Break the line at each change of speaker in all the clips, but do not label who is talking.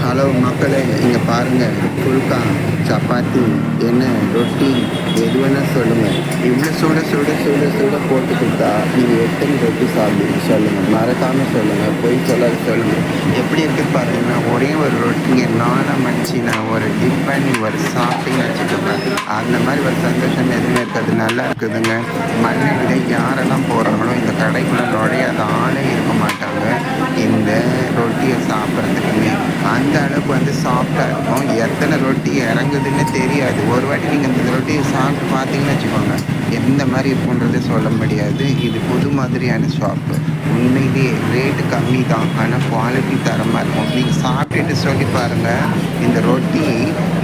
Hello மக்களே, இங்கே பாருங்கள். ஃபுல்கா, சப்பாத்தி, என்ன ரொட்டி, எது வேணால் சொல்லுங்கள். இவ்வளோ சுட சுட சுட சுட போட்டு கொடுத்தா நீங்கள் எத்தனை ரொட்டி சாப்பிடுங்க சொல்லுங்கள். மறக்காமல் சொல்லுங்கள், பொய் சொல்லாத சொல்லுங்கள். எப்படி இருக்குது பார்த்தீங்கன்னா, ஒரே ஒரு ரொட்டிங்க நானாக மடிச்சு நான் ஒரு டிப் பண்ணி ஒரு சாப்பிட்டீங்கன்னு வச்சுக்கோங்க. அந்த மாதிரி ஒரு சந்தோஷம் எதுவுமே இருக்காது. நல்லா இருக்குதுங்க. மண்ணை விட யாரெல்லாம் போகிறாங்களோ இந்த கடைக்குள்ளே நுழையாத ஆளே இருக்க மாட்டாங்க இந்த ரொட்டியை சாப்பிட்றதுக்குமே. அந்த அளவுக்கு சாஃப்டாக இருக்கும். எத்தனை ரொட்டி இறங்குதுன்னு தெரியாது. ஒரு வாட்டி நீங்கள் இந்த ரொட்டியை சாப்பிட்டு பார்த்தீங்கன்னு வச்சுக்கோங்க, எந்த மாதிரி இருக்குன்றதே சொல்ல முடியாது. இது புது மாதிரியான ஷாப்பு. உண்மையிலேயே ரேட்டு கம்மி தான், ஆனால் குவாலிட்டி தரமாக இருக்கும். நீங்கள் சாப்பிட்டுட்டு சொல்லி பாருங்கள். இந்த ரொட்டி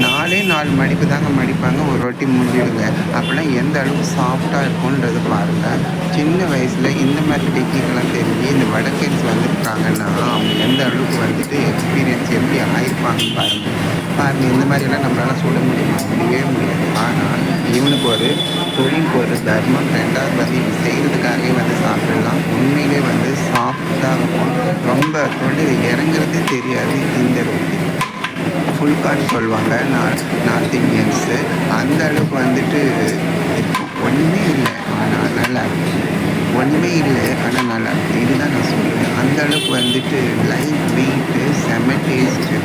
4 மடிப்பு தாங்க மடிப்பாங்க, ஒரு ரொட்டி முடிஞ்சிடுங்க. அப்போல்லாம் எந்த அளவுக்கு சாஃப்டாக இருக்கும்ன்றது பாருங்கள். சின்ன வயசில் இந்த மாதிரி டெக்னிக்கெல்லாம் தெரிஞ்சு இந்த வடக்கன்ஸ் வந்திருக்காங்கன்னா அவங்க எந்த அளவுக்கு எக்ஸ்பீரியன்ஸ் எப்படி ஆயிருப்பாங்கன்னு பாருங்கள். இந்த மாதிரியெல்லாம் நம்மளால சொல்ல முடியவே முடியாது. ஆனால் இவனுக்கு ஒரு தொழிலுக்கு ஒரு தர்மம். ரெண்டாவது இவன் செய்கிறதுக்காகவே சாப்பிடலாம். உண்மையிலே சாஃப்டாக இருக்கும். ரொம்ப தொழில் இறங்குறதே தெரியாது. இந்த ரொட்டி ஃபுல்கான்னு சொல்லுவாங்க நார்த் இந்தியன்ஸு. அந்த அளவுக்கு இருக்கும். ஒன்றுமே இல்லை ஆனால் நல்லா இருக்கும். ஒன்றுமே இல்லை ஆனால் நல்லா இருக்கும். இதுதான் நான் சொல்லுவேன். அந்த அளவுக்கு லைட் வெயிட்டு, செம டேஸ்ட்டு.